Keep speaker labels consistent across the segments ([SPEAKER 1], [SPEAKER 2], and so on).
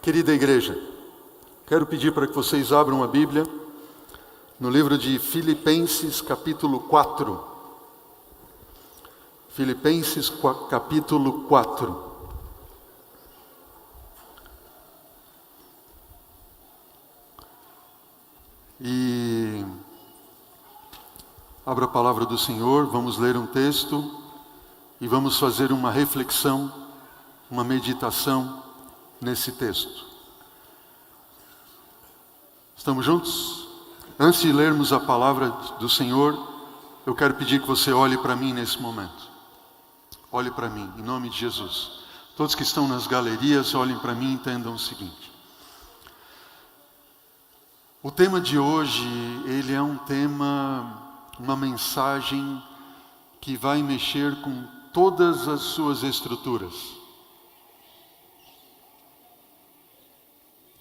[SPEAKER 1] Querida igreja, quero pedir para que vocês abram a Bíblia no livro de Filipenses capítulo 4. Filipenses capítulo 4. E abra a palavra do Senhor, vamos ler um texto e vamos fazer uma reflexão, uma meditação nesse texto. Estamos juntos? Antes de lermos a palavra do Senhor, eu quero pedir que você olhe para mim nesse momento. Olhe para mim, em nome de Jesus. Todos que estão nas galerias, olhem para mim e entendam o seguinte. O tema de hoje, ele é um tema, uma mensagem que vai mexer com todas as suas estruturas.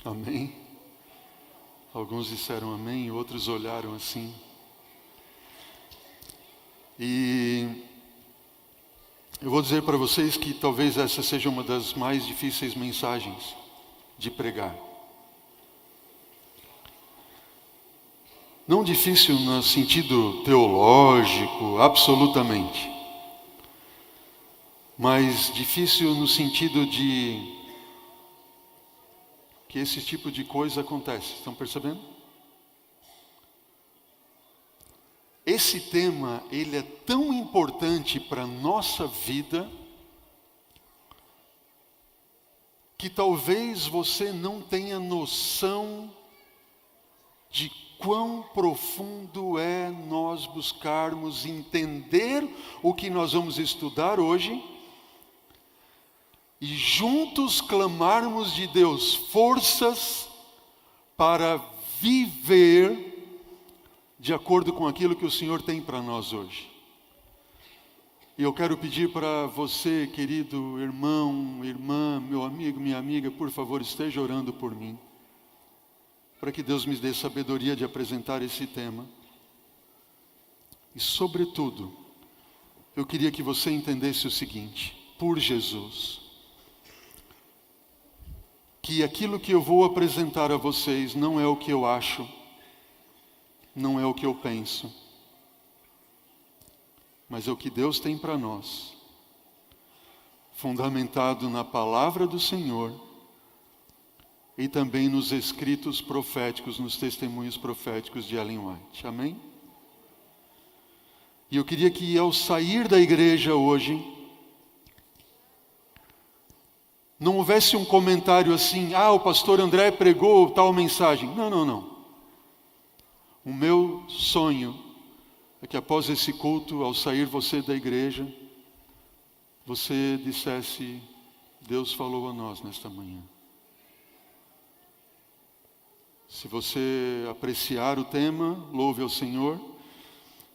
[SPEAKER 1] Amém? Alguns disseram amém, outros olharam assim. E eu vou dizer para vocês que talvez essa seja uma das mais difíceis mensagens de pregar. Não difícil no sentido teológico, absolutamente. Mas difícil no sentido de que esse tipo de coisa acontece. Estão percebendo? Esse tema, ele é tão importante para a nossa vida que talvez você não tenha noção de quão profundo é nós buscarmos entender o que nós vamos estudar hoje e juntos clamarmos de Deus forças para viver de acordo com aquilo que o Senhor tem para nós hoje. E eu quero pedir para você, querido irmão, irmã, meu amigo, minha amiga, por favor, esteja orando por mim, para que Deus me dê sabedoria de apresentar esse tema. E, sobretudo, eu queria que você entendesse o seguinte, por Jesus, que aquilo que eu vou apresentar a vocês não é o que eu acho, não é o que eu penso, mas é o que Deus tem para nós, fundamentado na palavra do Senhor e também nos escritos proféticos, nos testemunhos proféticos de Ellen White. Amém? E eu queria que ao sair da igreja hoje, não houvesse um comentário assim, o pastor André pregou tal mensagem. Não. O meu sonho é que após esse culto, ao sair você da igreja, você dissesse, Deus falou a nós nesta manhã. Se você apreciar o tema, louve ao Senhor.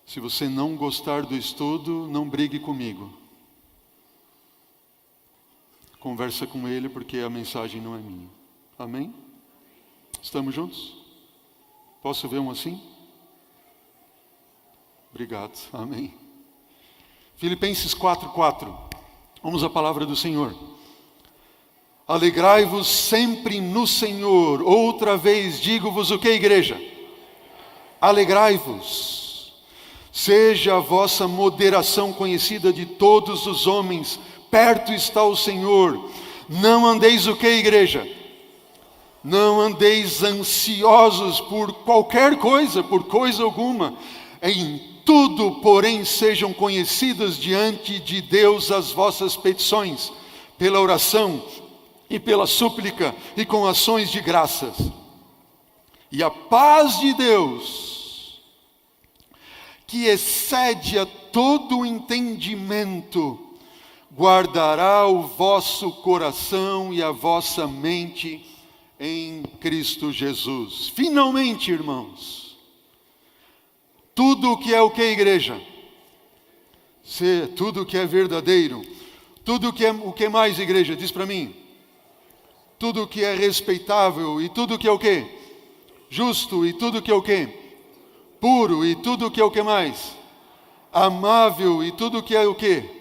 [SPEAKER 1] Se você não gostar do estudo, não brigue comigo. Conversa com ele, porque a mensagem não é minha. Amém? Estamos juntos? Posso ver um assim? Obrigado. Amém. Filipenses 4:4. Vamos à palavra do Senhor. Alegrai-vos sempre no Senhor. Outra vez digo-vos o que, igreja? Alegrai-vos. Seja a vossa moderação conhecida de todos os homens. Perto está o Senhor. Não andeis o que, igreja? Não andeis ansiosos por qualquer coisa, por coisa alguma. Em tudo, porém, sejam conhecidas diante de Deus as vossas petições, pela oração e pela súplica e com ações de graças. E a paz de Deus, que excede a todo o entendimento, guardará o vosso coração e a vossa mente em Cristo Jesus. Finalmente, irmãos, tudo o que é o que, igreja? Tudo o que é verdadeiro, tudo o que mais, igreja? Diz para mim. Tudo o que é respeitável e tudo o que é o que? Justo e tudo o que é o que? Puro e tudo o que é o que mais? Amável e tudo o que é o que?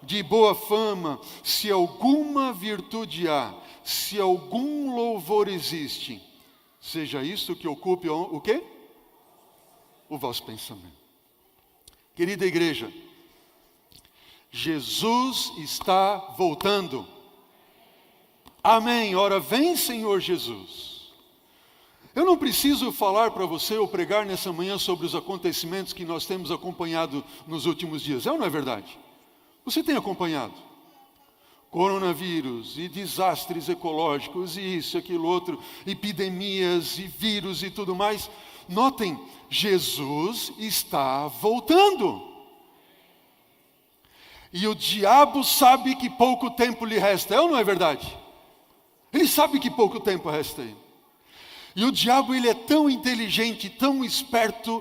[SPEAKER 1] De boa fama, se alguma virtude há, se algum louvor existe, seja isto que ocupe o quê? O vosso pensamento. Querida igreja, Jesus está voltando. Amém. Ora, vem, Senhor Jesus. Eu não preciso falar para você ou pregar nessa manhã sobre os acontecimentos que nós temos acompanhado nos últimos dias. É ou não é verdade? Você tem acompanhado? Coronavírus e desastres ecológicos e isso, aquilo, outro, epidemias e vírus e tudo mais. Notem, Jesus está voltando. E o diabo sabe que pouco tempo lhe resta. É ou não é verdade? Ele sabe que pouco tempo resta aí. E o diabo, ele é tão inteligente, tão esperto.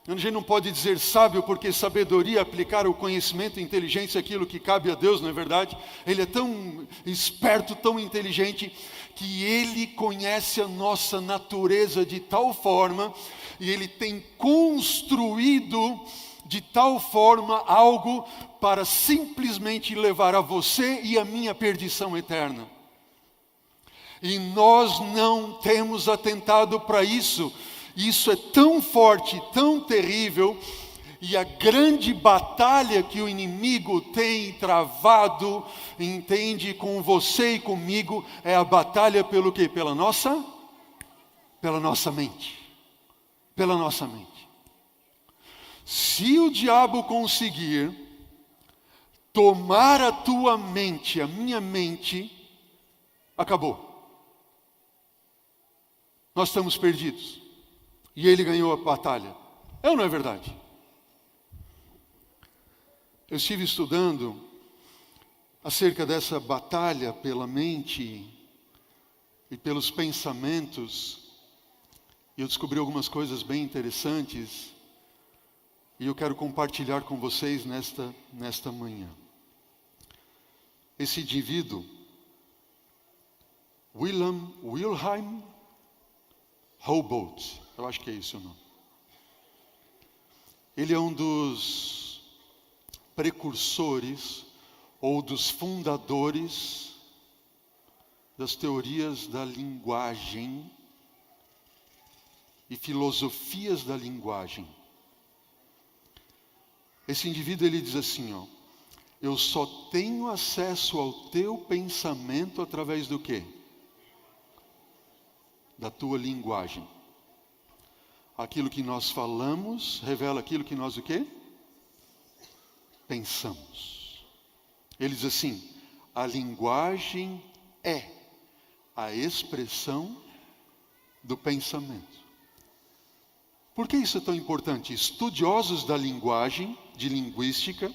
[SPEAKER 1] A gente não pode dizer sábio, porque sabedoria, aplicar o conhecimento e inteligência é aquilo que cabe a Deus, não é verdade? Ele é tão esperto, tão inteligente, que ele conhece a nossa natureza de tal forma, e ele tem construído de tal forma algo para simplesmente levar a você e a minha perdição eterna. E nós não temos atentado para isso. Isso é tão forte, tão terrível, e a grande batalha que o inimigo tem travado, entende, com você e comigo, é a batalha pelo quê? Pela nossa mente. Pela nossa mente. Se o diabo conseguir tomar a tua mente, a minha mente, acabou. Nós estamos perdidos. E ele ganhou a batalha. É ou não é verdade? Eu estive estudando acerca dessa batalha pela mente e pelos pensamentos, e eu descobri algumas coisas bem interessantes, e eu quero compartilhar com vocês nesta manhã. Esse indivíduo, Wilhelm Humboldt, eu acho que é esse o nome. Ele é um dos precursores ou dos fundadores das teorias da linguagem e filosofias da linguagem. Esse indivíduo, ele diz assim, eu só tenho acesso ao teu pensamento através do quê? Da tua linguagem. Aquilo que nós falamos revela aquilo que nós o quê? Pensamos. Ele diz assim, a linguagem é a expressão do pensamento. Por que isso é tão importante? Estudiosos da linguagem, de linguística,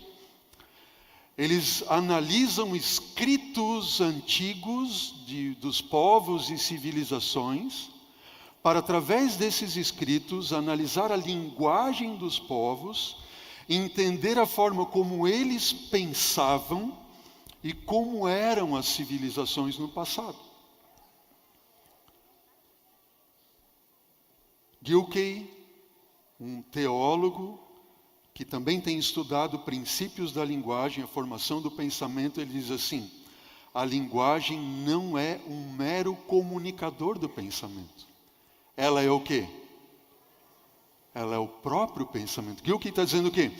[SPEAKER 1] eles analisam escritos antigos dos povos e civilizações, para através desses escritos analisar a linguagem dos povos, entender a forma como eles pensavam e como eram as civilizações no passado. Gilkey, um teólogo que também tem estudado princípios da linguagem, a formação do pensamento, ele diz assim, a linguagem não é um mero comunicador do pensamento. Ela é o quê? Ela é o próprio pensamento. Gilkey está dizendo o quê?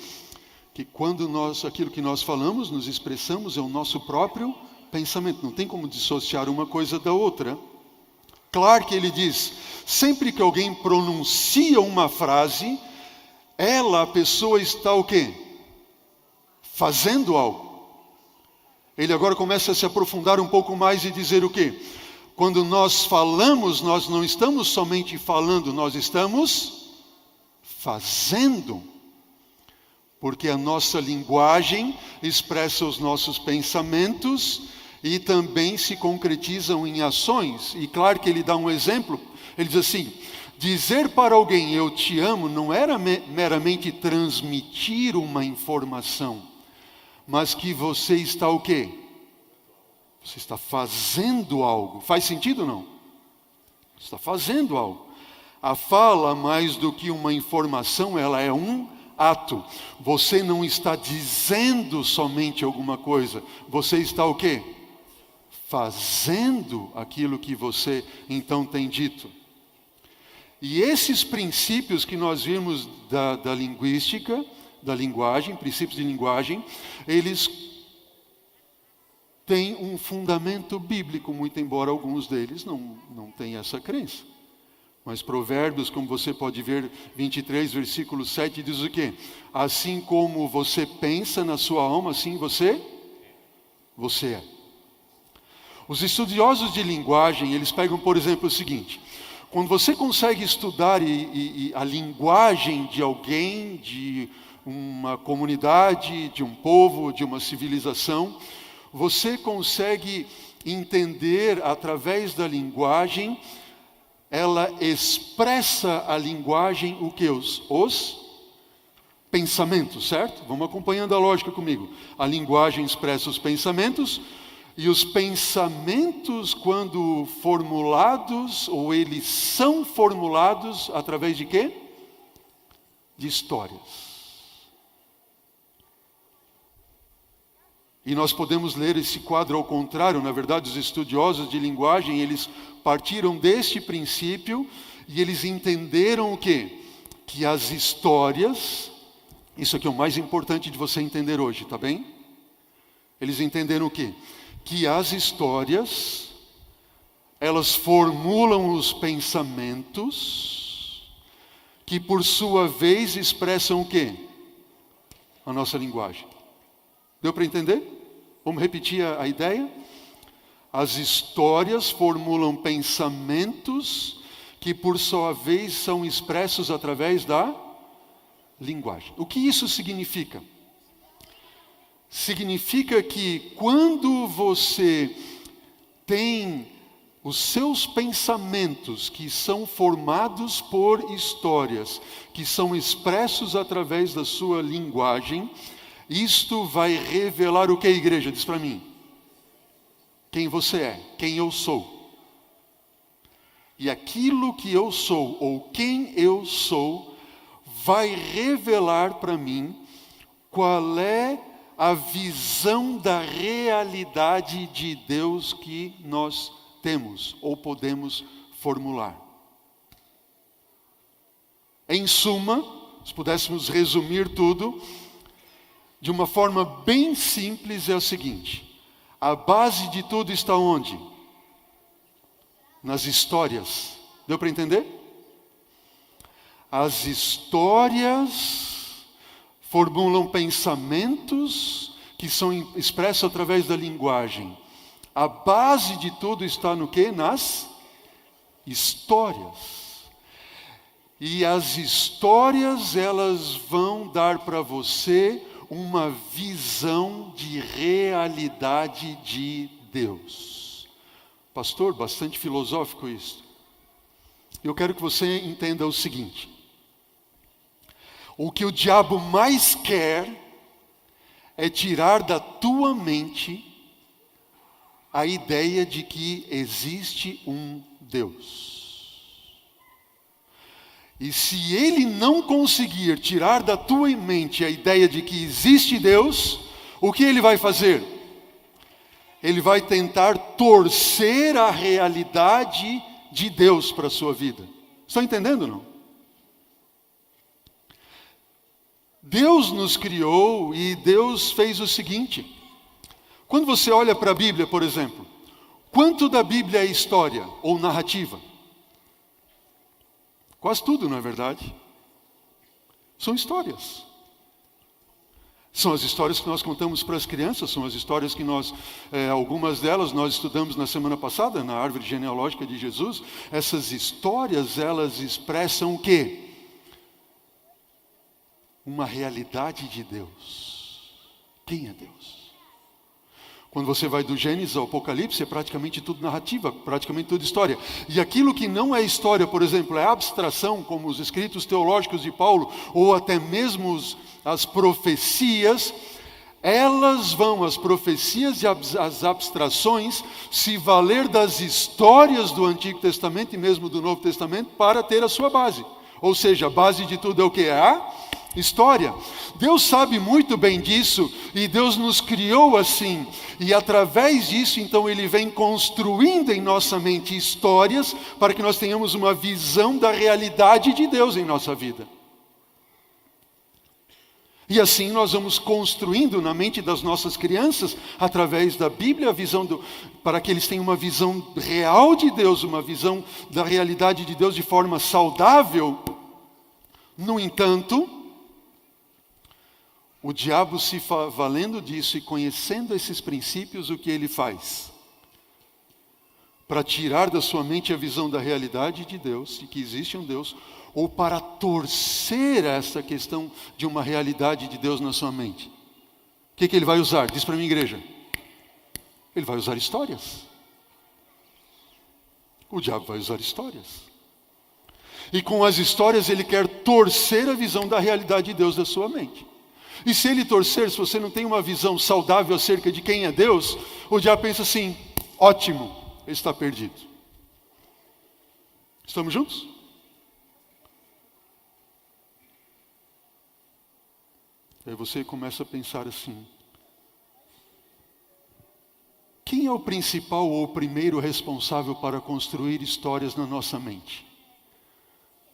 [SPEAKER 1] Que quando aquilo que nós falamos, nos expressamos, é o nosso próprio pensamento. Não tem como dissociar uma coisa da outra. Claro que ele diz, sempre que alguém pronuncia uma frase, a pessoa está o quê? Fazendo algo. Ele agora começa a se aprofundar um pouco mais e dizer o quê? Quando nós falamos, nós não estamos somente falando, nós estamos fazendo. Porque a nossa linguagem expressa os nossos pensamentos e também se concretizam em ações. E claro que ele dá um exemplo, ele diz assim, dizer para alguém eu te amo não era meramente transmitir uma informação, mas que você está o quê? Você está fazendo algo. Faz sentido ou não? Você está fazendo algo. A fala, mais do que uma informação, ela é um ato. Você não está dizendo somente alguma coisa. Você está o quê? fazendo aquilo que você então tem dito. E esses princípios que nós vimos da linguística, da linguagem, princípios de linguagem, eles têm um fundamento bíblico, muito embora alguns deles não tenham essa crença. Mas Provérbios, como você pode ver, 23, versículo 7, diz o quê? Assim como você pensa na sua alma, assim você é. Os estudiosos de linguagem, eles pegam, por exemplo, o seguinte: quando você consegue estudar a linguagem de alguém, de uma comunidade, de um povo, de uma civilização, você consegue entender através da linguagem. Ela expressa a linguagem, o que? Os pensamentos, certo? Vamos acompanhando a lógica comigo. A linguagem expressa os pensamentos, e os pensamentos, quando formulados, ou eles são formulados, através de quê? De histórias. E nós podemos ler esse quadro ao contrário. Na verdade, os estudiosos de linguagem, eles partiram deste princípio e eles entenderam o quê? Que as histórias, isso aqui é o mais importante de você entender hoje, tá bem? Eles entenderam o quê? Que as histórias, elas formulam os pensamentos, que por sua vez expressam o quê? A nossa linguagem. Deu para entender? Vamos repetir a ideia? As histórias formulam pensamentos que por sua vez são expressos através da linguagem. O que isso significa? Significa que quando você tem os seus pensamentos que são formados por histórias, que são expressos através da sua linguagem, isto vai revelar o que, igreja? Diz para mim. Quem você é, quem eu sou. E aquilo que eu sou, ou quem eu sou, vai revelar para mim qual é a visão da realidade de Deus que nós temos, ou podemos formular. Em suma, se pudéssemos resumir tudo, de uma forma bem simples, é o seguinte: a base de tudo está onde? Nas histórias. Deu para entender? As histórias formulam pensamentos que são expressos através da linguagem. A base de tudo está no quê? Nas histórias. E as histórias, elas vão dar para você uma visão de realidade de Deus. Pastor, bastante filosófico isso. Eu quero que você entenda o seguinte: o que o diabo mais quer é tirar da tua mente a ideia de que existe um Deus. E se ele não conseguir tirar da tua mente a ideia de que existe Deus, o que ele vai fazer? Ele vai tentar torcer a realidade de Deus para a sua vida. Estão entendendo, não? Deus nos criou e Deus fez o seguinte: quando você olha para a Bíblia, por exemplo, quanto da Bíblia é história ou narrativa? Quase tudo, não é verdade? São histórias. São as histórias que nós contamos para as crianças, são as histórias que algumas delas nós estudamos na semana passada, na árvore genealógica de Jesus. Essas histórias, elas expressam o quê? Uma realidade de Deus. Quem é Deus? Quando você vai do Gênesis ao Apocalipse, é praticamente tudo narrativa, praticamente tudo história. E aquilo que não é história, por exemplo, é abstração, como os escritos teológicos de Paulo, ou até mesmo as profecias, as profecias e as abstrações, se valer das histórias do Antigo Testamento e mesmo do Novo Testamento, para ter a sua base. Ou seja, a base de tudo é o que? É a história. Deus sabe muito bem disso e Deus nos criou assim. E através disso, então, Ele vem construindo em nossa mente histórias para que nós tenhamos uma visão da realidade de Deus em nossa vida. E assim nós vamos construindo na mente das nossas crianças, através da Bíblia, para que eles tenham uma visão real de Deus, uma visão da realidade de Deus de forma saudável. No entanto, o diabo se valendo disso e conhecendo esses princípios, o que ele faz? Para tirar da sua mente a visão da realidade de Deus, de que existe um Deus, ou para torcer essa questão de uma realidade de Deus na sua mente. O que ele vai usar? Diz para mim, igreja. Ele vai usar histórias. O diabo vai usar histórias. E com as histórias ele quer torcer a visão da realidade de Deus da sua mente. E se ele torcer, se você não tem uma visão saudável acerca de quem é Deus, o diabo pensa assim, ótimo, ele está perdido. Estamos juntos? Aí você começa a pensar assim, quem é o principal ou o primeiro responsável para construir histórias na nossa mente?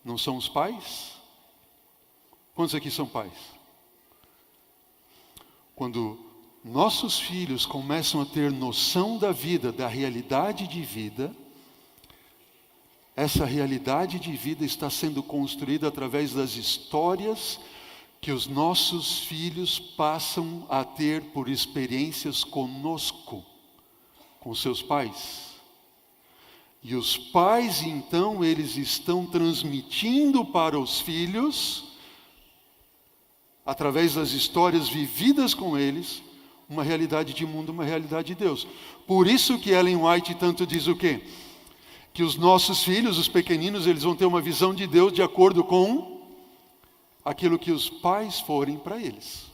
[SPEAKER 1] Não são os pais? Quantos aqui são pais? Quando nossos filhos começam a ter noção da vida, da realidade de vida, essa realidade de vida está sendo construída através das histórias que os nossos filhos passam a ter por experiências conosco, com seus pais. E os pais, então, eles estão transmitindo para os filhos, através das histórias vividas com eles, uma realidade de mundo, uma realidade de Deus. Por isso que Ellen White tanto diz o quê? Que os nossos filhos, os pequeninos, eles vão ter uma visão de Deus de acordo com aquilo que os pais forem para eles.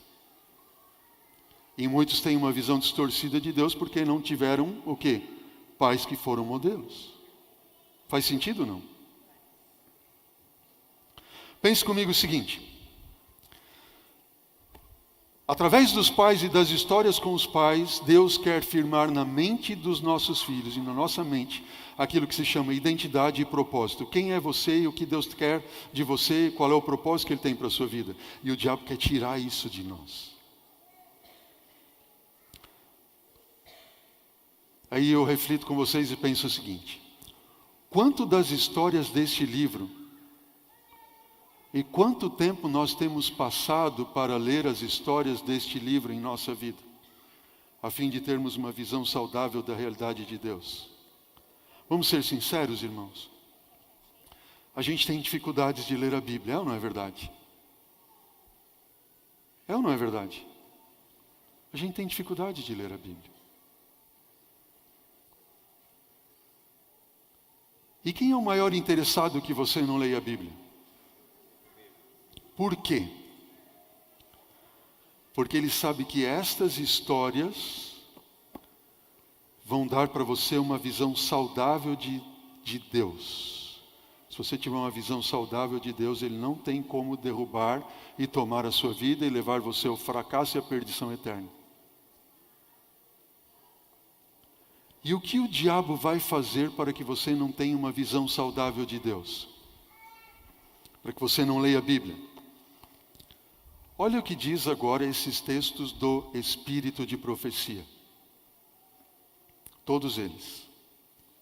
[SPEAKER 1] E muitos têm uma visão distorcida de Deus porque não tiveram o quê? Pais que foram modelos. Faz sentido ou não? Pense comigo o seguinte. Através dos pais e das histórias com os pais, Deus quer firmar na mente dos nossos filhos e na nossa mente aquilo que se chama identidade e propósito. Quem é você e o que Deus quer de você, qual é o propósito que Ele tem para a sua vida. E o diabo quer tirar isso de nós. Aí eu reflito com vocês e penso o seguinte. Quanto das histórias deste livro e quanto tempo nós temos passado para ler as histórias deste livro em nossa vida, a fim de termos uma visão saudável da realidade de Deus? Vamos ser sinceros, irmãos. A gente tem dificuldades de ler a Bíblia, é ou não é verdade? É ou não é verdade? A gente tem dificuldade de ler a Bíblia. E quem é o maior interessado que você não leia a Bíblia? Por quê? Porque ele sabe que estas histórias vão dar para você uma visão saudável de Deus. Se você tiver uma visão saudável de Deus, Ele não tem como derrubar e tomar a sua vida e levar você ao fracasso e à perdição eterna. E o que o diabo vai fazer para que você não tenha uma visão saudável de Deus? Para que você não leia a Bíblia? Olha o que diz agora esses textos do Espírito de Profecia. Todos eles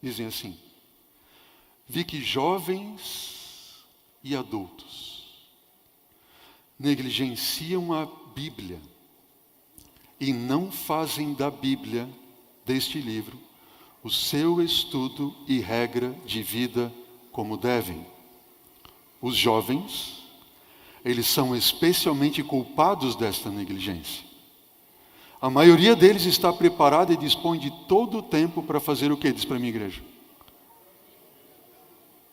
[SPEAKER 1] dizem assim: vi que jovens e adultos negligenciam a Bíblia e não fazem da Bíblia, deste livro, o seu estudo e regra de vida como devem. Os jovens, eles são especialmente culpados desta negligência. A maioria deles está preparada e dispõe de todo o tempo para fazer o que? Diz para a minha igreja.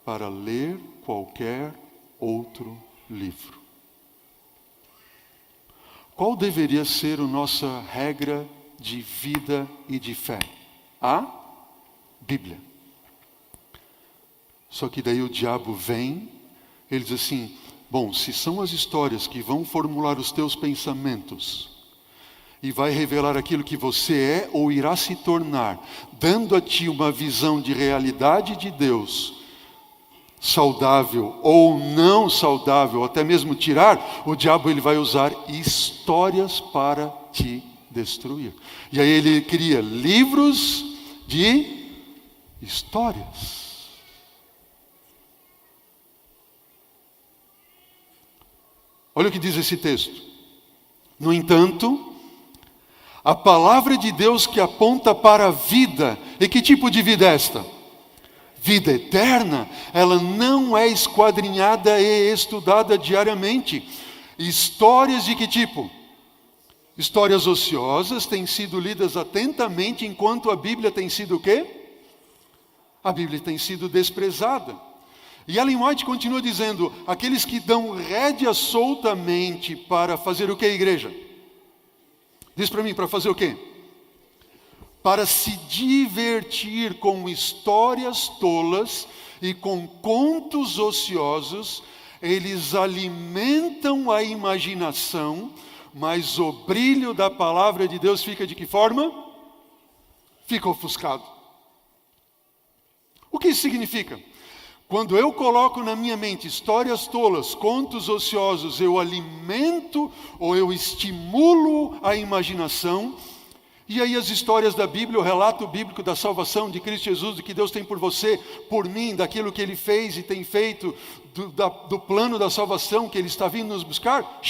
[SPEAKER 1] Para ler qualquer outro livro. Qual deveria ser a nossa regra de vida e de fé? A Bíblia. Só que daí o diabo vem, ele diz assim: Bom, se são as histórias que vão formular os teus pensamentos e vai revelar aquilo que você é ou irá se tornar, dando a ti uma visão de realidade de Deus, saudável ou não saudável, até mesmo tirar, o diabo ele vai usar histórias para te destruir. E aí ele cria livros de histórias. Olha o que diz esse texto. No entanto, a palavra de Deus que aponta para a vida, e que tipo de vida é esta? Vida eterna, ela não é esquadrinhada e estudada diariamente. Histórias de que tipo? Histórias ociosas têm sido lidas atentamente, enquanto a Bíblia tem sido o quê? A Bíblia tem sido desprezada. E Ellen White continua dizendo, aqueles que dão rédea soltamente para fazer o que, igreja? Diz para mim, para fazer o quê? Para se divertir com histórias tolas e com contos ociosos, eles alimentam a imaginação, mas o brilho da palavra de Deus fica de que forma? Fica ofuscado. O que isso significa? Quando eu coloco na minha mente histórias tolas, contos ociosos, eu alimento ou eu estimulo a imaginação. E aí as histórias da Bíblia, o relato bíblico da salvação de Cristo Jesus, do que Deus tem por você, por mim, daquilo que Ele fez e tem feito, do plano da salvação que Ele está vindo nos buscar,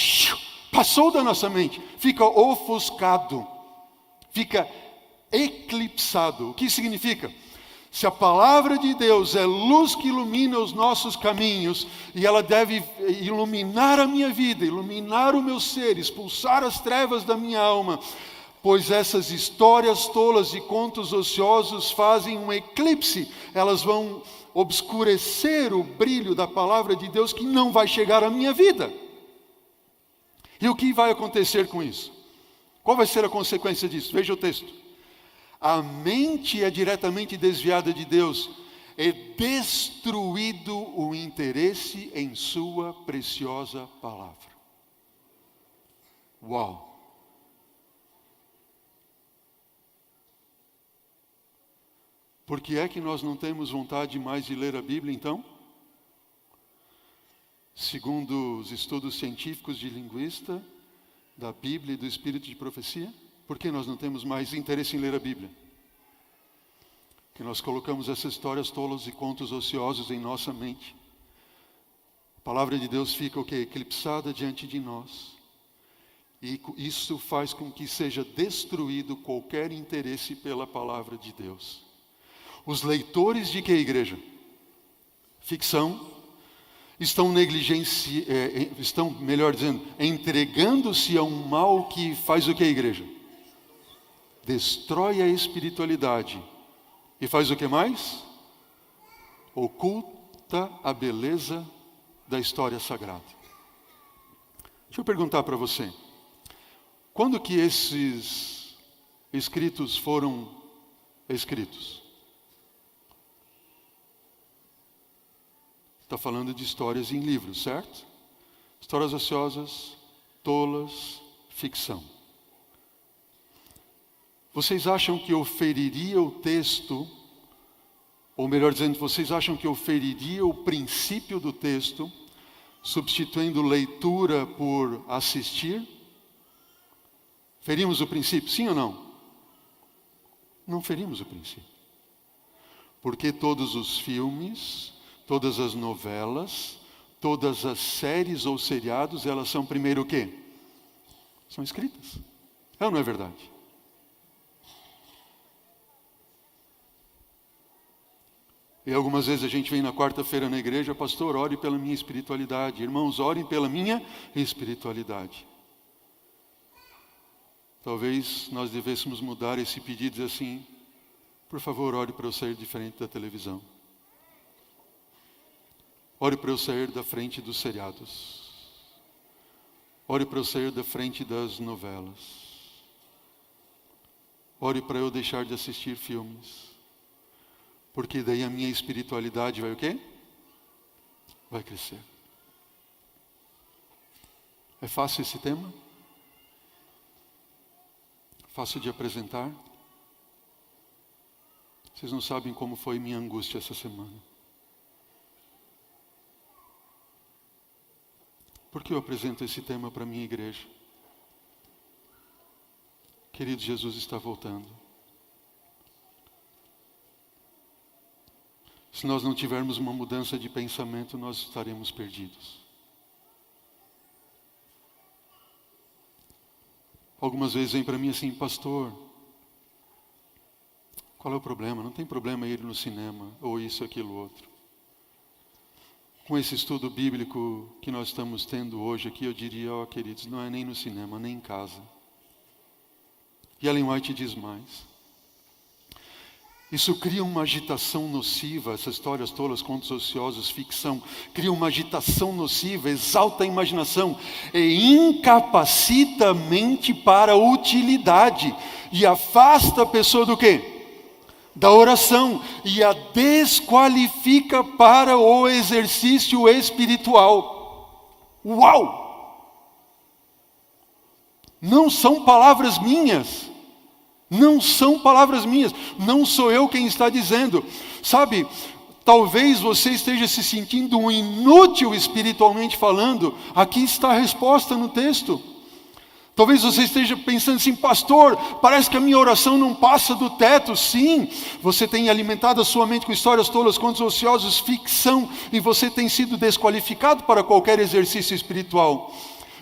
[SPEAKER 1] passou da nossa mente, fica ofuscado, fica eclipsado. O que significa? Se a palavra de Deus é luz que ilumina os nossos caminhos, e ela deve iluminar a minha vida, iluminar o meu ser, expulsar as trevas da minha alma, pois essas histórias tolas e contos ociosos fazem um eclipse, elas vão obscurecer o brilho da palavra de Deus que não vai chegar à minha vida. E o que vai acontecer com isso? Qual vai ser a consequência disso? Veja o texto. A mente é diretamente desviada de Deus, é destruído o interesse em sua preciosa palavra. Uau! Por que é que nós não temos vontade mais de ler a Bíblia, então? Segundo os estudos científicos de linguista, da Bíblia e do Espírito de profecia, por que nós não temos mais interesse em ler a Bíblia? Que nós colocamos essas histórias tolas e contos ociosos em nossa mente. A palavra de Deus fica o quê? Eclipsada diante de nós. E isso faz com que seja destruído qualquer interesse pela palavra de Deus. Os leitores de que, igreja? Ficção. Estão melhor dizendo, entregando-se a um mal que faz o que, igreja? Destrói a espiritualidade. E faz o que mais? Oculta a beleza da história sagrada. Deixa eu perguntar para você. Quando que esses escritos foram escritos? Está falando de histórias em livros, certo? Histórias ociosas, tolas, ficção. Vocês acham que eu feriria o texto, ou melhor dizendo, vocês acham que eu feriria o princípio do texto, substituindo leitura por assistir? Ferimos o princípio, sim ou não? Não ferimos o princípio. Porque todos os filmes, todas as novelas, todas as séries ou seriados, elas são primeiro o quê? São escritas. É ou não é verdade? E algumas vezes a gente vem na quarta-feira na igreja, pastor, ore pela minha espiritualidade. Irmãos, orem pela minha espiritualidade. Talvez nós devêssemos mudar esse pedido e dizer assim, por favor, ore para eu sair diferente da televisão. Ore para eu sair da frente dos seriados. Ore para eu sair da frente das novelas. Ore para eu deixar de assistir filmes. Porque daí a minha espiritualidade vai o quê? Vai crescer. É fácil esse tema? Fácil de apresentar? Vocês não sabem como foi minha angústia essa semana. Por que eu apresento esse tema para a minha igreja? Querido, Jesus está voltando. Se nós não tivermos uma mudança de pensamento, nós estaremos perdidos. Algumas vezes vem para mim assim, pastor, qual é o problema? Não tem problema ir no cinema, ou isso, aquilo, outro. Com esse estudo bíblico que nós estamos tendo hoje aqui, eu diria, queridos, não é nem no cinema, nem em casa. E Ellen White diz mais. Isso cria uma agitação nociva, essas histórias tolas, contos ociosos, ficção, cria uma agitação nociva, exalta a imaginação e incapacita a mente para a utilidade e afasta a pessoa do quê? Da oração, e a desqualifica para o exercício espiritual. Uau! Não são palavras minhas. Não são palavras minhas, não sou eu quem está dizendo. Sabe, talvez você esteja se sentindo um inútil espiritualmente falando. Aqui está a resposta no texto. Talvez você esteja pensando assim, pastor, parece que a minha oração não passa do teto. Sim, você tem alimentado a sua mente com histórias tolas, contos ociosos, ficção, e você tem sido desqualificado para qualquer exercício espiritual.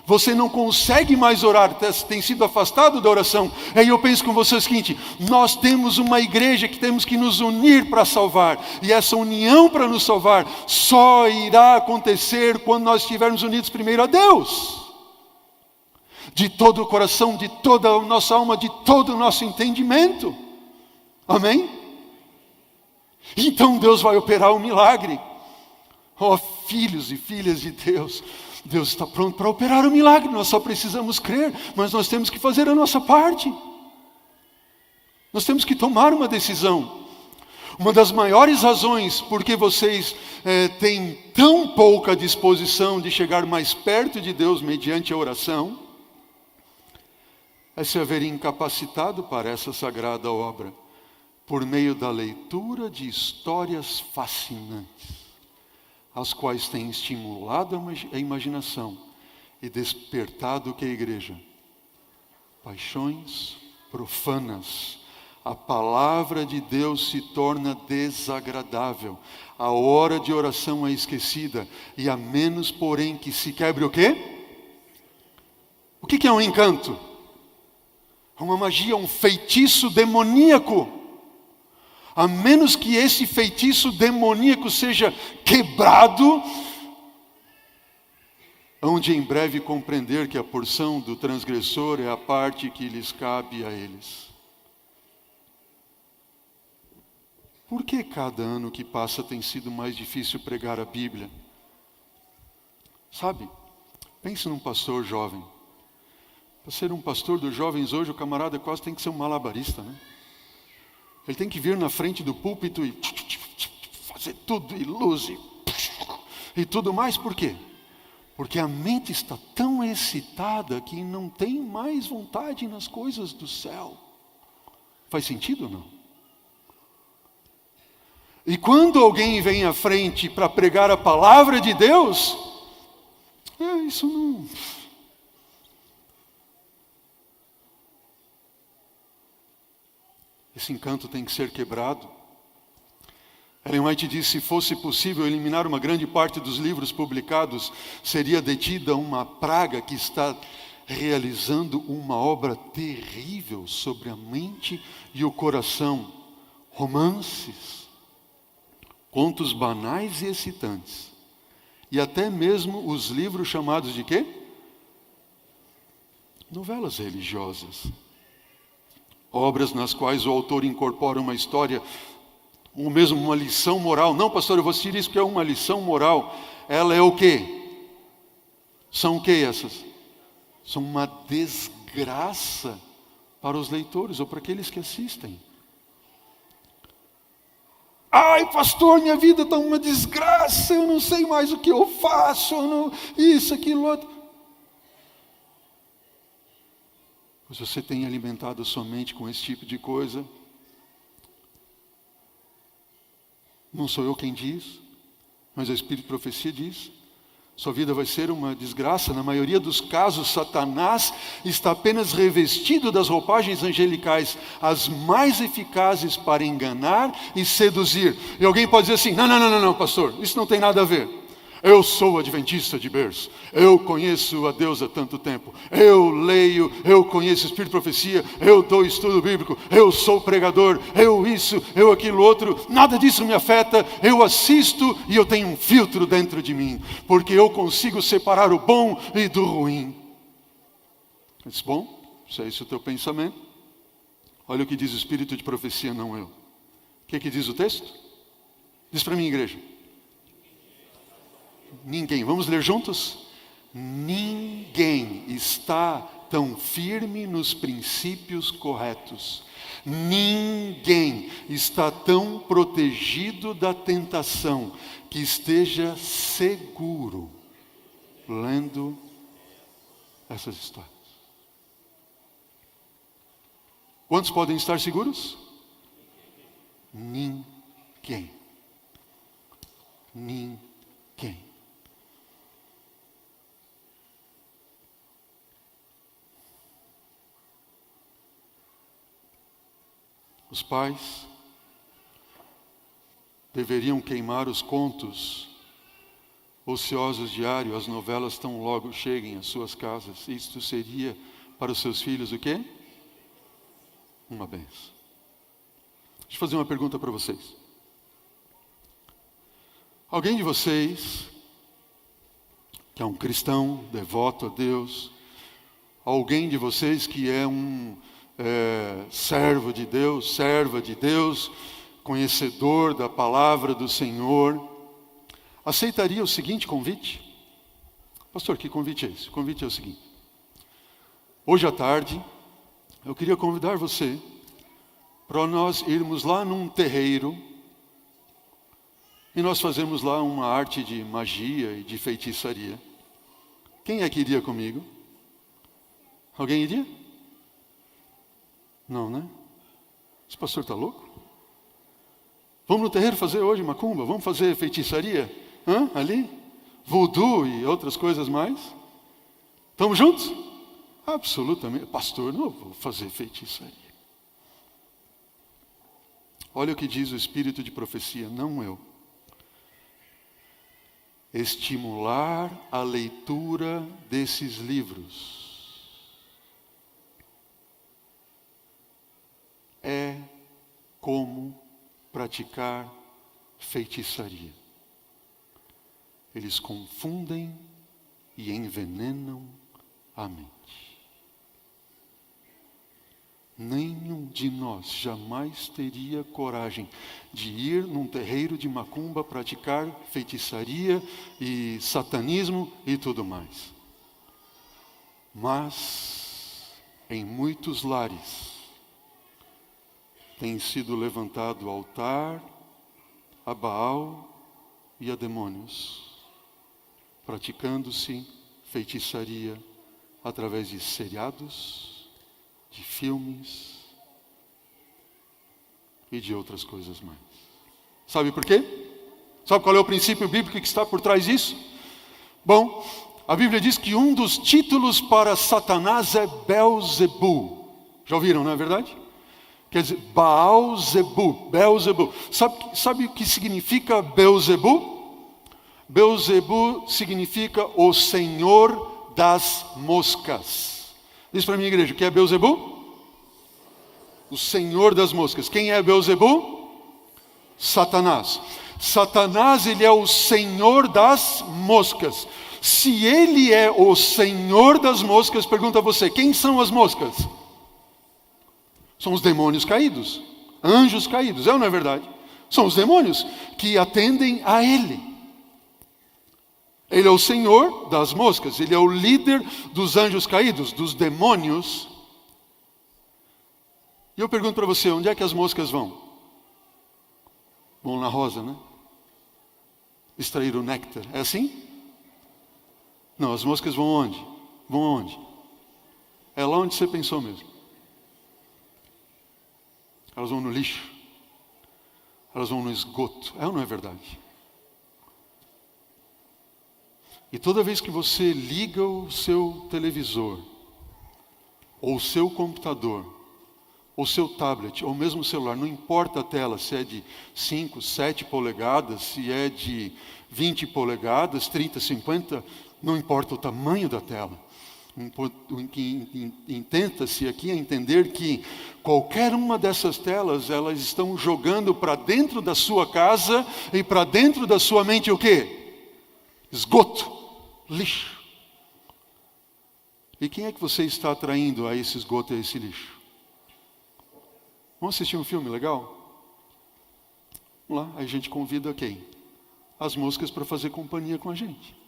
[SPEAKER 1] Você não consegue mais orar, tem sido afastado da oração. Aí eu penso com você o seguinte, nós temos uma igreja que temos que nos unir para salvar. E essa união para nos salvar só irá acontecer quando nós estivermos unidos primeiro a Deus. De todo o coração, de toda a nossa alma, de todo o nosso entendimento. Amém? Então Deus vai operar um milagre. Ó, filhos e filhas de Deus, Deus está pronto para operar o milagre, nós só precisamos crer, mas nós temos que fazer a nossa parte. Nós temos que tomar uma decisão. Uma das maiores razões por que vocês têm tão pouca disposição de chegar mais perto de Deus mediante a oração, é se haver incapacitado para essa sagrada obra, por meio da leitura de histórias fascinantes, as quais têm estimulado a imaginação e despertado o que é a igreja? Paixões profanas. A palavra de Deus se torna desagradável. A hora de oração é esquecida. E a menos, porém, que se quebre o quê? O que é um encanto? É uma magia, um feitiço demoníaco. A menos que esse feitiço demoníaco seja quebrado, onde em breve compreender que a porção do transgressor é a parte que lhes cabe a eles. Por que cada ano que passa tem sido mais difícil pregar a Bíblia? Sabe, pense num pastor jovem. Para ser um pastor dos jovens hoje, o camarada quase tem que ser um malabarista, né? Ele tem que vir na frente do púlpito e fazer tudo, e luz, e tudo mais. Por quê? Porque a mente está tão excitada que não tem mais vontade nas coisas do céu. Faz sentido ou não? E quando alguém vem à frente para pregar a palavra de Deus, isso não... Esse encanto tem que ser quebrado. Ellen White diz, se fosse possível eliminar uma grande parte dos livros publicados, seria detida uma praga que está realizando uma obra terrível sobre a mente e o coração. Romances, contos banais e excitantes, e até mesmo os livros chamados de quê? Novelas religiosas. Obras nas quais o autor incorpora uma história, ou mesmo uma lição moral. Não, pastor, eu vou assistir isso porque é uma lição moral. Ela é o quê? São o quê essas? São uma desgraça para os leitores ou para aqueles que assistem. Ai, pastor, minha vida está uma desgraça, eu não sei mais o que eu faço, isso, aquilo, outro. Pois você tem alimentado a sua mente com esse tipo de coisa. Não sou eu quem diz, mas o Espírito de Profecia diz. Sua vida vai ser uma desgraça. Na maioria dos casos, Satanás está apenas revestido das roupagens angelicais, as mais eficazes para enganar e seduzir. E alguém pode dizer assim, não, pastor, isso não tem nada a ver. Eu sou adventista de berço, eu conheço a Deus há tanto tempo, eu leio, eu conheço o Espírito de Profecia, eu dou estudo bíblico, eu sou pregador, eu isso, eu aquilo outro, nada disso me afeta, eu assisto e eu tenho um filtro dentro de mim, porque eu consigo separar o bom e do ruim. Mas bom, se é esse o teu pensamento, olha o que diz o Espírito de Profecia, não eu. O que diz o texto? Diz para mim, igreja. Ninguém, vamos ler juntos? Ninguém está tão firme nos princípios corretos. Ninguém está tão protegido da tentação que esteja seguro lendo essas histórias. Quantos podem estar seguros? Ninguém. Ninguém. Os pais deveriam queimar os contos ociosos diários, as novelas tão logo cheguem às suas casas. Isto seria para os seus filhos o quê? Uma bênção. Deixa eu fazer uma pergunta para vocês. Alguém de vocês, que é um cristão, devoto a Deus, alguém de vocês que é um servo de Deus, serva de Deus, conhecedor da palavra do Senhor, aceitaria o seguinte convite? Pastor, que convite é esse? O convite é o seguinte. Hoje à tarde, eu queria convidar você para nós irmos lá num terreiro e nós fazemos lá uma arte de magia e de feitiçaria. Quem é que iria comigo? Alguém iria? Não, né? Esse pastor está louco? Vamos no terreiro fazer hoje macumba? Vamos fazer feitiçaria? Ali? Voodoo e outras coisas mais? Estamos juntos? Absolutamente. Pastor, não vou fazer feitiçaria. Olha o que diz o Espírito de Profecia, não eu. Estimular a leitura desses livros é como praticar feitiçaria. Eles confundem e envenenam a mente. Nenhum de nós jamais teria coragem de ir num terreiro de macumba praticar feitiçaria e satanismo e tudo mais. Mas, em muitos lares, tem sido levantado altar a Baal e a demônios, praticando-se feitiçaria através de seriados, de filmes e de outras coisas mais. Sabe por quê? Sabe qual é o princípio bíblico que está por trás disso? Bom, a Bíblia diz que um dos títulos para Satanás é Belzebu. Já ouviram, não é verdade? Quer dizer, Baal-zebu, Belzebu. Sabe o que significa Belzebu? Belzebu significa o Senhor das moscas. Diz para a minha igreja, o que é Belzebu? O Senhor das moscas. Quem é Belzebu? Satanás. Satanás, ele é o Senhor das moscas. Se ele é o Senhor das moscas, pergunta a você, quem são as moscas? São os demônios caídos, anjos caídos, é ou não é verdade? São os demônios que atendem a ele. Ele é o Senhor das moscas, ele é o líder dos anjos caídos, dos demônios. E eu pergunto para você, onde é que as moscas vão? Vão na rosa, né? Extrair o néctar, é assim? Não, as moscas vão onde? Vão onde? É lá onde você pensou mesmo. Elas vão no lixo. Elas vão no esgoto. É ou não é verdade? E toda vez que você liga o seu televisor, ou o seu computador, ou o seu tablet, ou mesmo o celular, não importa a tela, se é de 5, 7 polegadas, se é de 20 polegadas, 30, 50, não importa o tamanho da tela. Intenta-se aqui a entender que qualquer uma dessas telas, elas estão jogando para dentro da sua casa e para dentro da sua mente o quê? Esgoto, lixo. E quem é que você está atraindo a esse esgoto e a esse lixo? Vamos assistir um filme legal? Vamos lá, aí a gente convida quem? As moscas para fazer companhia com a gente.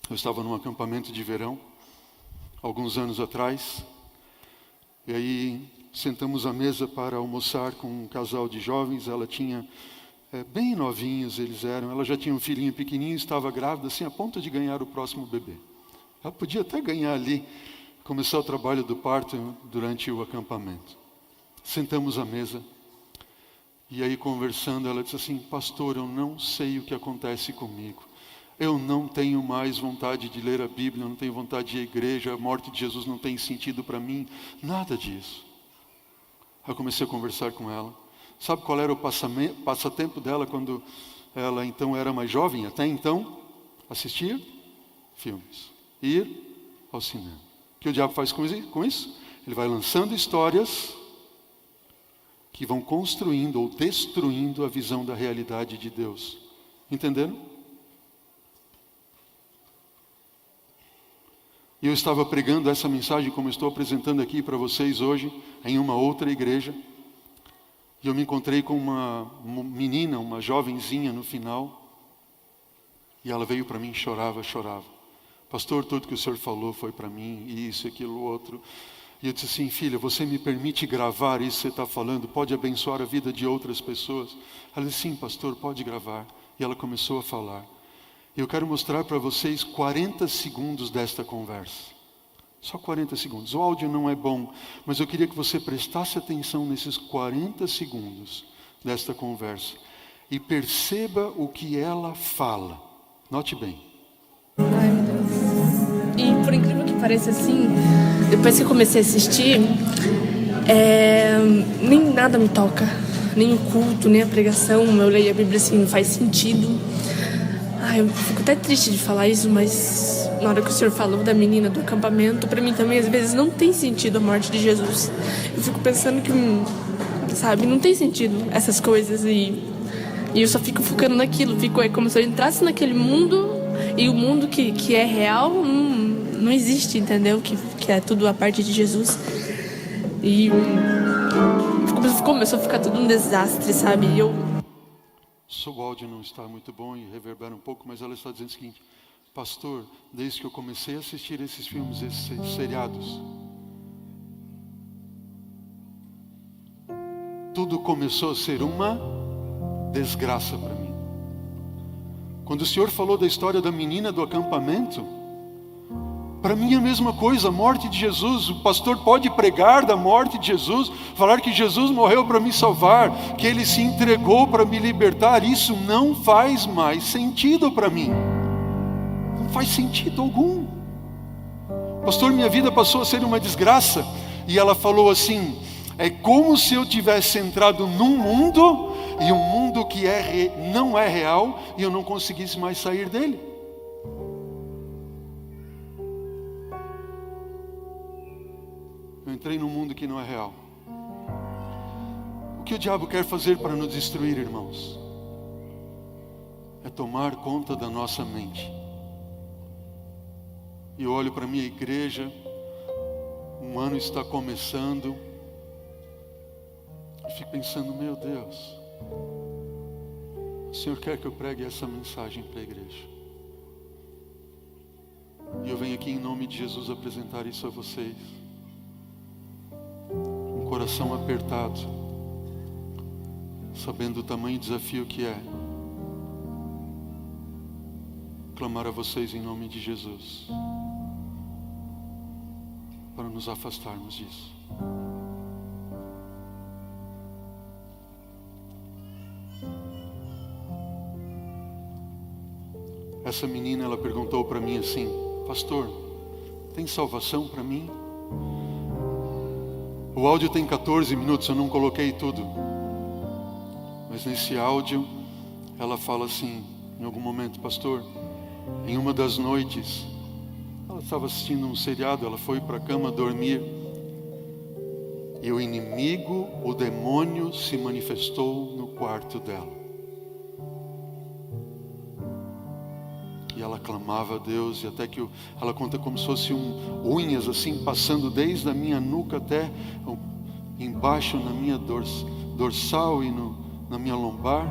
[SPEAKER 1] Eu estava num acampamento de verão, alguns anos atrás, e aí sentamos à mesa para almoçar com um casal de jovens. Ela tinha, bem novinhos eles eram, ela já tinha um filhinho pequenininho, estava grávida, assim, a ponto de ganhar o próximo bebê. Ela podia até ganhar ali, começar o trabalho do parto durante o acampamento. Sentamos à mesa, e aí conversando, ela disse assim: pastor, eu não sei o que acontece comigo. Eu não tenho mais vontade de ler a Bíblia, eu não tenho vontade de ir à igreja, a morte de Jesus não tem sentido para mim, nada disso. Eu comecei a conversar com ela. Sabe qual era o passatempo dela quando ela então era mais jovem? Até então, assistir filmes, ir ao cinema. O que o diabo faz com isso? Ele vai lançando histórias que vão construindo ou destruindo a visão da realidade de Deus. Entenderam? E eu estava pregando essa mensagem como estou apresentando aqui para vocês hoje, em uma outra igreja. E eu me encontrei com uma menina, uma jovenzinha no final. E ela veio para mim e chorava. Pastor, tudo que o senhor falou foi para mim, isso, aquilo, outro. E eu disse assim: filha, você me permite gravar isso que você está falando? Pode abençoar a vida de outras pessoas? Ela disse: sim, pastor, pode gravar. E ela começou a falar. Eu quero mostrar para vocês 40 segundos desta conversa. Só 40 segundos. O áudio não é bom, mas eu queria que você prestasse atenção nesses 40 segundos desta conversa e perceba o que ela fala. Note bem.
[SPEAKER 2] Ai, meu Deus. E por incrível que pareça, assim, depois que eu comecei a assistir, nem nada me toca. Nem o culto, nem a pregação. Eu leio a Bíblia assim, não faz sentido. Eu fico até triste de falar isso, mas na hora que o senhor falou da menina do acampamento, pra mim também às vezes não tem sentido a morte de Jesus. Eu fico pensando que, sabe, não tem sentido essas coisas e eu só fico focando naquilo. É como se eu entrasse naquele mundo e o mundo que é real não existe, entendeu? Que é tudo a parte de Jesus. E começou a ficar tudo um desastre, sabe? E
[SPEAKER 1] O áudio não está muito bom e reverbera um pouco, mas ela está dizendo o seguinte: pastor, desde que eu comecei a assistir esses filmes, esses seriados, tudo começou a ser uma desgraça para mim. Quando o senhor falou da história da menina do acampamento, para mim é a mesma coisa, a morte de Jesus. O pastor pode pregar da morte de Jesus, falar que Jesus morreu para me salvar, que Ele se entregou para me libertar. Isso não faz mais sentido para mim. Não faz sentido algum. Pastor, minha vida passou a ser uma desgraça. E ela falou assim: é como se eu tivesse entrado num mundo, e um mundo que não é real, e eu não conseguisse mais sair dele. Eu entrei num mundo que não é real. O que o diabo quer fazer para nos destruir, irmãos? É tomar conta da nossa mente. E eu olho para a minha igreja, um ano está começando, e fico pensando: meu Deus, o Senhor quer que eu pregue essa mensagem para a igreja. E eu venho aqui em nome de Jesus apresentar isso a vocês. Coração apertado, sabendo o tamanho do desafio que é. clamar a vocês em nome de Jesus, para nos afastarmos disso. Essa menina, ela perguntou para mim assim: pastor, tem salvação para mim? O áudio tem 14 minutos, eu não coloquei tudo. Mas nesse áudio, ela fala assim, em algum momento: pastor, em uma das noites, ela estava assistindo um seriado, ela foi para a cama dormir, e o inimigo, o demônio, se manifestou no quarto dela. E ela clamava a Deus, e até que ela conta como se fosse unhas assim, passando desde a minha nuca até embaixo na minha dorsal e na minha lombar.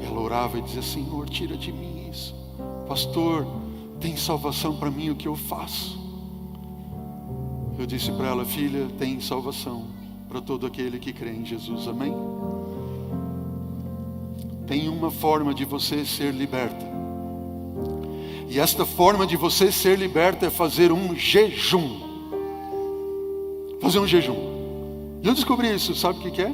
[SPEAKER 1] E ela orava e dizia: Senhor, tira de mim isso. Pastor, tem salvação para mim, o que eu faço? Eu disse para ela: filha, tem salvação para todo aquele que crê em Jesus, amém? Tem uma forma de você ser liberta. E esta forma de você ser liberta é fazer um jejum. Fazer um jejum. E eu descobri isso, sabe o que é?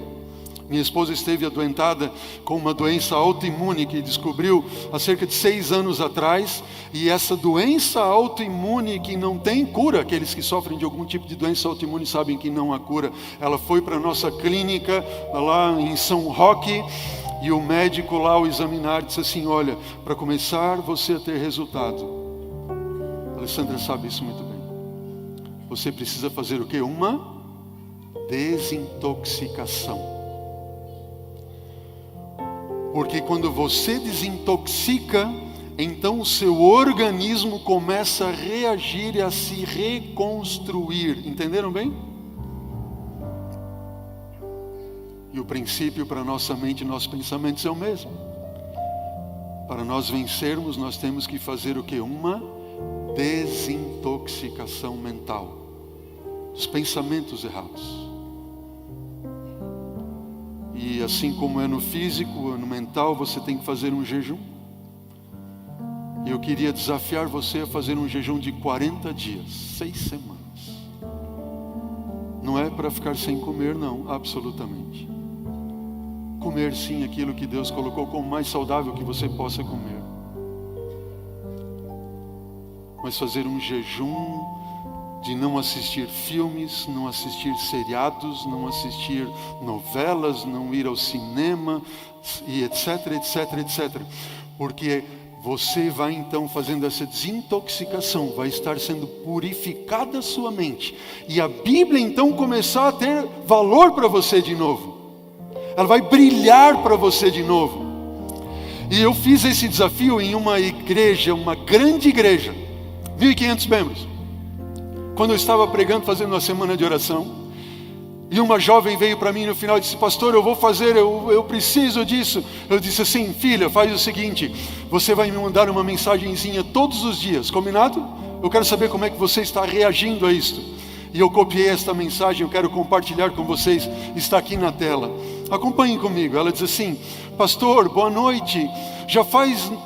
[SPEAKER 1] Minha esposa esteve adoentada com uma doença autoimune que descobriu há cerca de 6 anos atrás. E essa doença autoimune que não tem cura, aqueles que sofrem de algum tipo de doença autoimune sabem que não há cura. Ela foi para a nossa clínica lá em São Roque. E o médico lá ao examinar disse assim: olha, para começar você a ter resultado, a Alessandra sabe isso muito bem, você precisa fazer o quê? Uma desintoxicação. Porque quando você desintoxica, então o seu organismo começa a reagir e a se reconstruir. Entenderam bem? E o princípio para nossa mente e nossos pensamentos é o mesmo. Para nós vencermos, nós temos que fazer o quê? Uma desintoxicação mental. Os pensamentos errados. E assim como é no físico, no mental, você tem que fazer um jejum. E eu queria desafiar você a fazer um jejum de 40 dias, 6 semanas. Não é para ficar sem comer, não, absolutamente. Comer sim aquilo que Deus colocou como mais saudável que você possa comer. Mas fazer um jejum de não assistir filmes, não assistir seriados, não assistir novelas, não ir ao cinema, e etc, etc, etc. Porque você vai então fazendo essa desintoxicação, vai estar sendo purificada a sua mente. E a Bíblia então começar a ter valor para você de novo. Ela vai brilhar para você de novo. E eu fiz esse desafio em uma igreja, uma grande igreja, 1.500 membros. Quando eu estava pregando, fazendo uma semana de oração, e uma jovem veio para mim no final e disse: pastor, eu vou fazer, eu preciso disso. Eu disse assim: filha, faz o seguinte, você vai me mandar uma mensagenzinha todos os dias, combinado? Eu quero saber como é que você está reagindo a isto. E eu copiei esta mensagem, eu quero compartilhar com vocês, está aqui na tela. Acompanhem comigo. Ela diz assim: pastor, boa noite.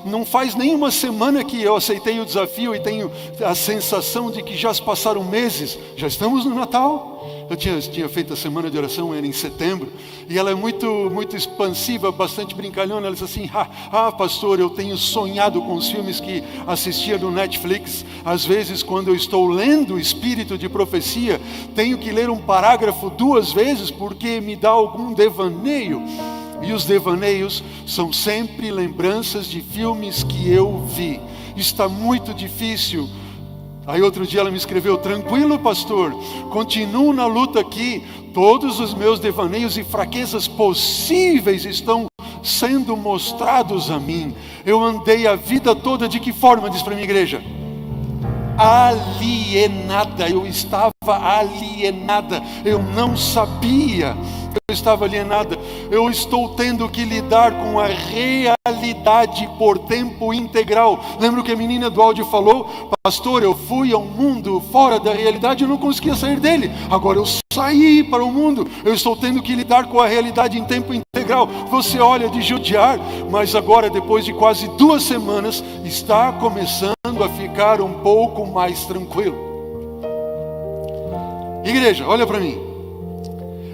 [SPEAKER 1] Não faz nem uma semana que eu aceitei o desafio e tenho a sensação de que já se passaram meses. Já estamos no Natal. Eu tinha feito a semana de oração, era em setembro. E ela é muito expansiva, bastante brincalhona. Ela diz assim: pastor, eu tenho sonhado com os filmes que assistia no Netflix. Às vezes, quando eu estou lendo o Espírito de Profecia, tenho que ler um parágrafo 2 vezes, porque me dá algum devaneio. E os devaneios são sempre lembranças de filmes que eu vi. Está muito difícil. Aí outro dia ela me escreveu: tranquilo, pastor, continuo na luta aqui. Todos os meus devaneios e fraquezas possíveis estão sendo mostrados a mim. Eu andei a vida toda de que forma? Diz para a minha igreja: alienada. Eu estava alienada. Eu não sabia. Eu estava alienada. eu estou tendo que lidar com a realidade por tempo integral. Lembra o que a menina do áudio falou? Pastor, eu fui a um mundo fora da realidade, eu não conseguia sair dele. Agora eu saí para o mundo, eu estou tendo que lidar com a realidade em tempo integral. Você olha de judiar, mas agora, depois de quase 2 semanas, está começando a ficar um pouco mais tranquilo. Igreja, olha para mim.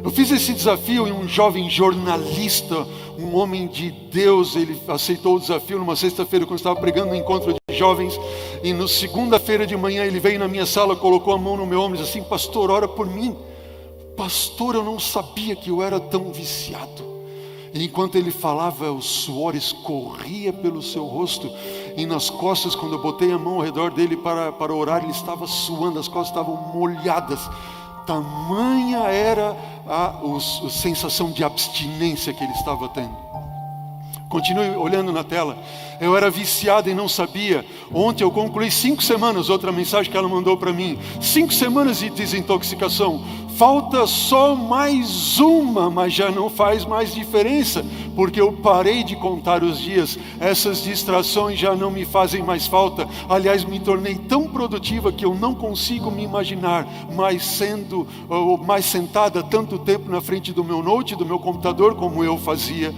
[SPEAKER 1] Eu fiz esse desafio e um jovem jornalista, um homem de Deus, ele aceitou o desafio numa sexta-feira, quando eu estava pregando no encontro de jovens, e na segunda-feira de manhã ele veio na minha sala, colocou a mão no meu ombro e disse assim: pastor, ora por mim. Pastor, eu não sabia que eu era tão viciado. E enquanto ele falava, o suor escorria pelo seu rosto, e nas costas, quando eu botei a mão ao redor dele para orar, ele estava suando, as costas estavam molhadas. Tamanha era a sensação de abstinência que ele estava tendo. Continue olhando na tela. Eu era viciado e não sabia. Ontem eu concluí 5 semanas, outra mensagem que ela mandou para mim. 5 semanas de desintoxicação. Falta só mais uma, mas já não faz mais diferença, porque eu parei de contar os dias. Essas distrações já não me fazem mais falta. Aliás, me tornei tão produtiva que eu não consigo me imaginar mais sentada tanto tempo na frente do meu note, do meu computador, como eu fazia.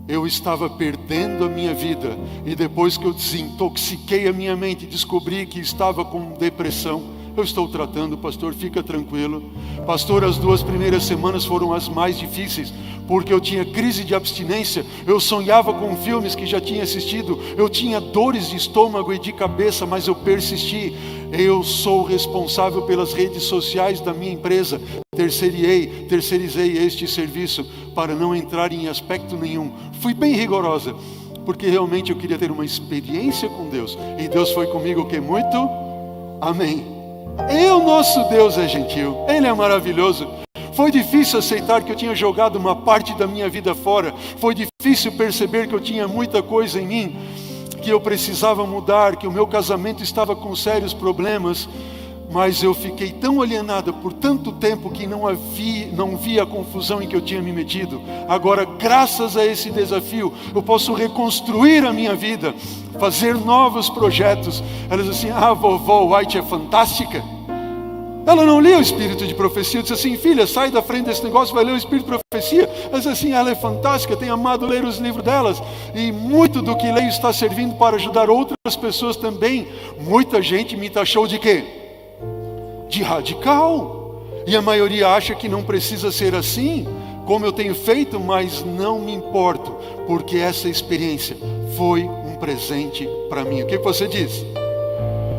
[SPEAKER 1] Eu estava perdendo a minha vida, e depois que eu desintoxiquei a minha mente, descobri que estava com depressão. Eu estou tratando, pastor, fica tranquilo. Pastor, as 2 primeiras semanas foram as mais difíceis, porque eu tinha crise de abstinência, eu sonhava com filmes que já tinha assistido, eu tinha dores de estômago e de cabeça, mas eu persisti. Eu sou responsável pelas redes sociais da minha empresa, terceirizei este serviço para não entrar em aspecto nenhum. Fui bem rigorosa, porque realmente eu queria ter uma experiência com Deus, e Deus foi comigo que muito, amém. O nosso Deus é gentil, Ele é maravilhoso. Foi difícil aceitar que eu tinha jogado uma parte da minha vida fora. Foi difícil perceber que eu tinha muita coisa em mim, que eu precisava mudar, que o meu casamento estava com sérios problemas. Mas eu fiquei tão alienada por tanto tempo que não via a confusão em que eu tinha me metido. Agora, graças a esse desafio, eu posso reconstruir a minha vida, fazer novos projetos. Ela diz assim: vovó White é fantástica. Ela não lia o Espírito de Profecia. Eu disse assim: filha, sai da frente desse negócio, vai ler o Espírito de Profecia. Ela diz assim: ela é fantástica, tenho amado ler os livros delas, e muito do que leio está servindo para ajudar outras pessoas também. Muita gente me taxou de quê? De radical, e a maioria acha que não precisa ser assim, como eu tenho feito, mas não me importo, porque essa experiência foi um presente para mim. O que você diz?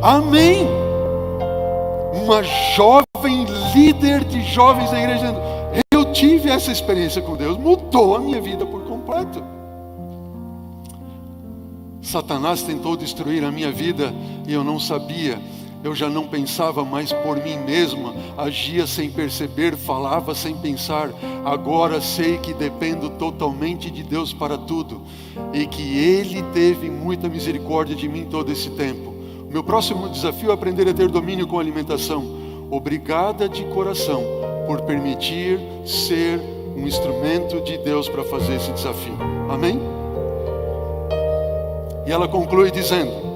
[SPEAKER 1] Amém. Uma jovem líder de jovens da igreja dizendo: eu tive essa experiência com Deus, mudou a minha vida por completo. Satanás tentou destruir a minha vida e eu não sabia. Eu já não pensava mais por mim mesma, agia sem perceber, falava sem pensar. Agora sei que dependo totalmente de Deus para tudo, e que Ele teve muita misericórdia de mim todo esse tempo. O meu próximo desafio é aprender a ter domínio com a alimentação. Obrigada de coração por permitir ser um instrumento de Deus para fazer esse desafio. Amém? E ela conclui dizendo: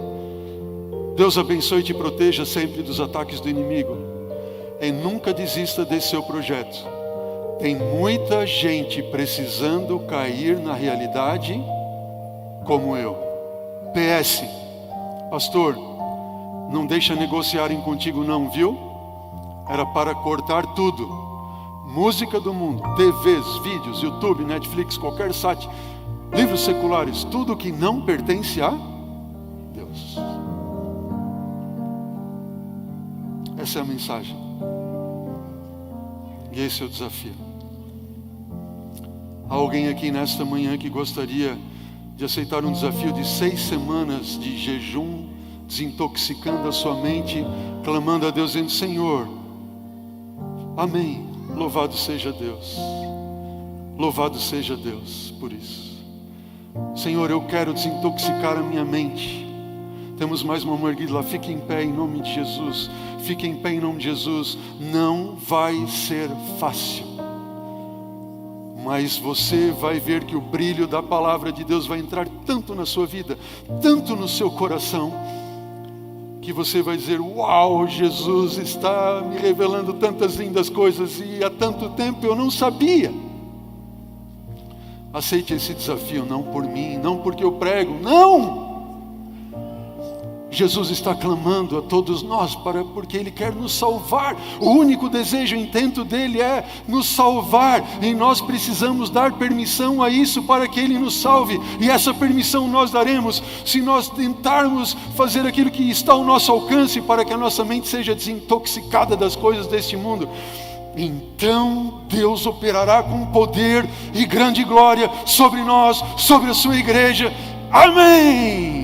[SPEAKER 1] Deus abençoe e te proteja sempre dos ataques do inimigo. E nunca desista desse seu projeto. Tem muita gente precisando cair na realidade como eu. PS, pastor, não deixa negociarem contigo não, viu? Era para cortar tudo. Música do mundo, TVs, vídeos, YouTube, Netflix, qualquer site, livros seculares, tudo que não pertence a Deus. Essa é a mensagem. E esse é o desafio. Há alguém aqui nesta manhã que gostaria de aceitar um desafio de 6 semanas de jejum, desintoxicando a sua mente, clamando a Deus, dizendo: Senhor, amém, louvado seja Deus. Louvado seja Deus por isso. Senhor, eu quero desintoxicar a minha mente. Temos mais uma mão erguida lá. Fique em pé em nome de Jesus. Fique em pé em nome de Jesus. Não vai ser fácil, Mas você vai ver que o brilho da palavra de Deus vai entrar tanto na sua vida, tanto no seu coração, que você vai dizer: uau, Jesus está me revelando tantas lindas coisas e há tanto tempo eu não sabia. Aceite esse desafio, não por mim, não porque eu prego, não! Jesus está clamando a todos nós porque Ele quer nos salvar. O único desejo e intento dEle é nos salvar, e nós precisamos dar permissão a isso para que Ele nos salve, e essa permissão nós daremos se nós tentarmos fazer aquilo que está ao nosso alcance para que a nossa mente seja desintoxicada das coisas deste mundo. Então Deus operará com poder e grande glória sobre nós, sobre a sua igreja. Amém!